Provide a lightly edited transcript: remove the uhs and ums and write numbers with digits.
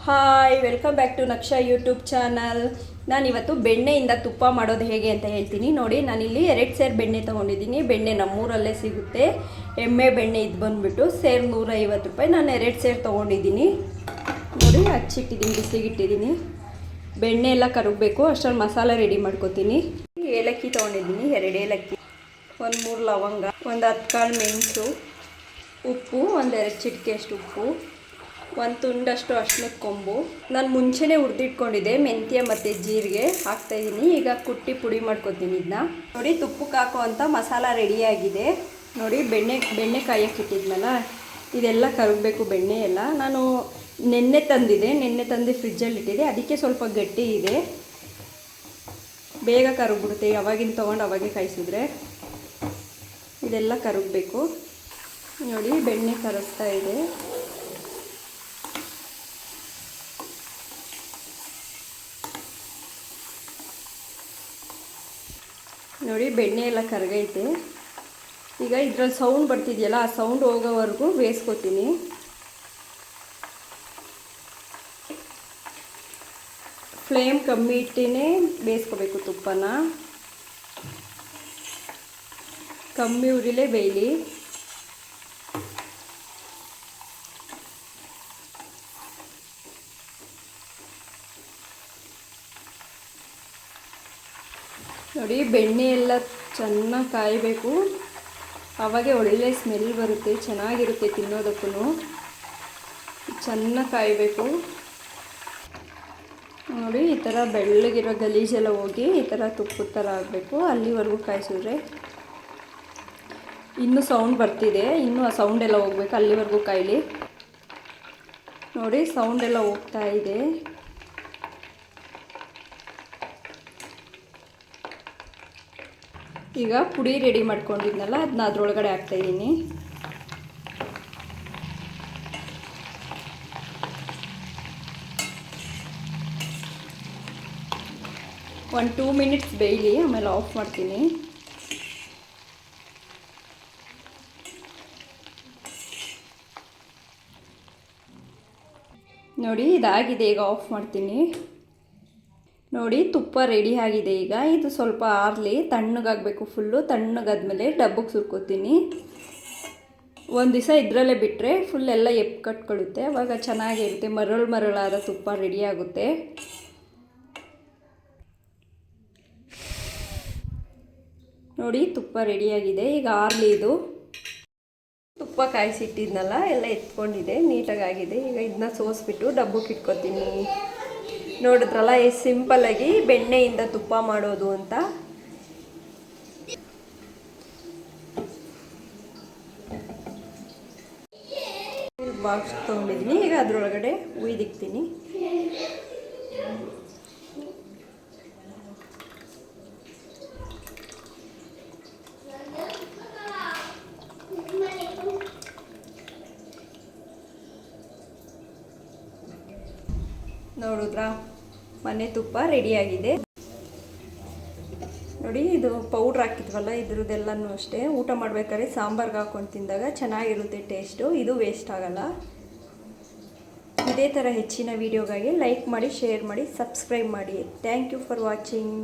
Hi, welcome back to Naksha YouTube channel. ನಾನಿವತ್ತು ಬೆಣ್ಣೆಯಿಂದ ತುಪ್ಪ ಮಾಡೋದು ಹೇಗೆ ಅಂತ ಹೇಳ್ತೀನಿ ನೋಡಿ. ನಾನಿಲ್ಲಿ 2 ಸೇರು ಬೆಣ್ಣೆ ತೊಗೊಂಡಿದ್ದೀನಿ. ಬೆಣ್ಣೆ ನಮ್ಮೂರಲ್ಲೇ ಸಿಗುತ್ತೆ. ಎಮ್ಮೆ ಬೆಣ್ಣೆ ಇದು ಬಂದುಬಿಟ್ಟು ಸೇರು 150 ರೂಪಾಯಿ. ನಾನು 2 ಸೇರು ತೊಗೊಂಡಿದ್ದೀನಿ ನೋಡಿ. ಹಚ್ಚಿಟ್ಟಿದ್ದೀನಿ, ಬಿಸಿಗಿಟ್ಟಿದ್ದೀನಿ. ಬೆಣ್ಣೆ ಎಲ್ಲ ಕರಗಬೇಕು. ಅಷ್ಟರಲ್ಲಿ ಮಸಾಲೆ ರೆಡಿ ಮಾಡ್ಕೊತೀನಿ. ಏಲಕ್ಕಿ ತೊಗೊಂಡಿದ್ದೀನಿ, 2 ಏಲಕ್ಕಿ, 1-3 ಲವಂಗ, 10 ಕಾಳು ಮೆಣಸು, ಉಪ್ಪು, 1-2 ಚಿಟಿಕೆ ಅಷ್ಟು ಉಪ್ಪು, 1 ತುಂಡಷ್ಟು ಅರಿಶಿಣದ ಕೊಂಬು. ನಾನು ಮುಂಚೆನೇ ಹುರಿದಿಟ್ಕೊಂಡಿದ್ದೆ ಮೆಂತ್ಯ ಮತ್ತು ಜೀರಿಗೆ ಹಾಕ್ತಾಯಿದ್ದೀನಿ. ಈಗ ಕುಟ್ಟಿ ಪುಡಿ ಮಾಡ್ಕೊತೀನಿ ಇದನ್ನ ನೋಡಿ. ತುಪ್ಪಕ್ಕೆ ಹಾಕೋ ಅಂಥ ಮಸಾಲ ರೆಡಿಯಾಗಿದೆ ನೋಡಿ. ಬೆಣ್ಣೆ ಕಾಯಕ್ಕೆ ಇಟ್ಟಿದ್ನಲ್ಲ, ಇದೆಲ್ಲ ಕರಗಬೇಕು ಬೆಣ್ಣೆ ಎಲ್ಲ. ನಾನು ನೆನ್ನೆ ತಂದು ಫ್ರಿಜ್ಜಲ್ಲಿ ಇಟ್ಟಿದ್ದೆ. ಅದಕ್ಕೆ ಸ್ವಲ್ಪ ಗಟ್ಟಿ ಇದೆ, ಬೇಗ ಕರಗ್ಬಿಡುತ್ತೆ. ಅವಾಗಿನ ತೊಗೊಂಡು ಅವಾಗೆ ಕಾಯಿಸಿದ್ರೆ. ಇದೆಲ್ಲ ಕರಗಬೇಕು ನೋಡಿ. ಬೆಣ್ಣೆ ಕರಗ್ತಾ ಇದೆ. ನೋಡಿ, ಬೆಣ್ಣೆ ಎಲ್ಲ ಕರಗೈತೆ. ಈಗ ಇದ್ರಲ್ಲಿ ಸೌಂಡ್ ಬರ್ತಿದೆಯಲ್ಲ, ಆ ಸೌಂಡ್ ಹೋಗೋವರೆಗೂ ಬೇಯಿಸ್ಕೊತೀನಿ. ಫ್ಲೇಮ್ ಕಮ್ಮಿ ಇಟ್ಟೇ ಬೇಯಿಸ್ಕೋಬೇಕು. ತುಪ್ಪನ ಕಮ್ಮಿ ಉರಿಲೇ ಬೇಯಲಿ. ನೋಡಿ, ಬೆಣ್ಣೆ ಎಲ್ಲ ಚೆನ್ನಾಗಿ ಕಾಯಬೇಕು. ಆವಾಗೆ ಒಳ್ಳೆ ಸ್ಮೆಲ್ ಬರುತ್ತೆ, ಚೆನ್ನಾಗಿರುತ್ತೆ ತಿನ್ನೋದಕ್ಕೂ. ಚೆನ್ನಾಗಿ ಕಾಯಬೇಕು ನೋಡಿ. ಈ ಥರ ಬೆಳ್ಳಗಿರೋ ಗಲೀಜೆಲ್ಲ ಹೋಗಿ ಈ ಥರ ತುಪ್ಪದ ಥರ ಆಗಬೇಕು. ಅಲ್ಲಿವರೆಗೂ ಕಾಯಿಸಿದ್ರೆ. ಇನ್ನೂ ಸೌಂಡ್ ಬರ್ತಿದೆ, ಇನ್ನೂ ಆ ಸೌಂಡೆಲ್ಲ ಹೋಗ್ಬೇಕು. ಅಲ್ಲಿವರೆಗೂ ಕಾಯಲಿ ನೋಡಿ. ಸೌಂಡೆಲ್ಲ ಹೋಗ್ತಾ ಇದೆ. ಈಗ ಪುಡಿ ರೆಡಿ ಮಾಡ್ಕೊಂಡಿದ್ನಲ್ಲ, ಅದನ್ನ ಅದರೊಳಗಡೆ ಹಾಕ್ತಾಯಿದ್ದೀನಿ. ಒಂದು 2 ಮಿನಿಟ್ಸ್ ಬೇಯಲಿ, ಆಮೇಲೆ ಆಫ್ ಮಾಡ್ತೀನಿ. ನೋಡಿ, ಇದಾಗಿದೆ. ಈಗ ಆಫ್ ಮಾಡ್ತೀನಿ ನೋಡಿ. ತುಪ್ಪ ರೆಡಿ ಆಗಿದೆ. ಈಗ ಇದು ಸ್ವಲ್ಪ ಆರಲಿ, ತಣ್ಣಗಾಗಬೇಕು. ಫುಲ್ಲು ತಣ್ಣಗಾದ್ಮೇಲೆ ಡಬ್ಬಕ್ಕೆ ಸುರ್ಕೋತೀನಿ. ಒಂದು ದಿವಸ ಇದರಲ್ಲೇ ಬಿಟ್ಟರೆ ಫುಲ್ ಎಲ್ಲ ಕಟ್ಕೊಳ್ಳುತ್ತೆ. ಆವಾಗ ಚೆನ್ನಾಗಿರುತ್ತೆ. ಮರಳಾದ ತುಪ್ಪ ರೆಡಿ ಆಗುತ್ತೆ ನೋಡಿ. ತುಪ್ಪ ರೆಡಿಯಾಗಿದೆ. ಈಗ ಆರಲಿ. ಇದು ತುಪ್ಪ ಕಾಯಿಸಿಟ್ಟಿದ್ನಲ್ಲ, ಎಲ್ಲ ಎತ್ಕೊಂಡಿದೆ, ನೀಟಾಗಿದೆ. ಈಗ ಇದನ್ನ ಸೋಸ್ಬಿಟ್ಟು ಡಬ್ಬಕ್ಕೆ ಇಟ್ಕೊತೀನಿ. ನೋಡಿದ್ರಲ್ಲ ಎಷ್ಟು ಸಿಂಪಲ್ಲಾಗಿ ಬೆಣ್ಣೆಯಿಂದ ತುಪ್ಪ ಮಾಡೋದು ಅಂತ. ಬಾಕ್ಸ್ ತೊಗೊಂಡಿದ್ದೀನಿ. ಈಗ ಅದರೊಳಗಡೆ ಉಯ್ದಿಕ್ತೀನಿ. ನೋಡಿದ್ರಾ, ಮನೆ ತುಪ್ಪ ರೆಡಿಯಾಗಿದೆ ನೋಡಿ. ಇದು ಪೌಡ್ರ್ ಹಾಕಿದ್ವಲ್ಲ, ಇದ್ರದ್ದೆಲ್ಲನೂ ಅಷ್ಟೇ. ಊಟ ಮಾಡ್ಬೇಕಾದ್ರೆ ಸಾಂಬಾರ್ಗೆ ಹಾಕ್ಕೊಂಡು ತಿಂದಾಗ ಚೆನ್ನಾಗಿರುತ್ತೆ ಟೇಸ್ಟು. ಇದು ವೇಸ್ಟ್ ಆಗಲ್ಲ. ಇದೇ ಥರ ಹೆಚ್ಚಿನ ವೀಡಿಯೋಗಾಗಿ ಲೈಕ್ ಮಾಡಿ, ಶೇರ್ ಮಾಡಿ, ಸಬ್ಸ್ಕ್ರೈಬ್ ಮಾಡಿ. Thank you for watching.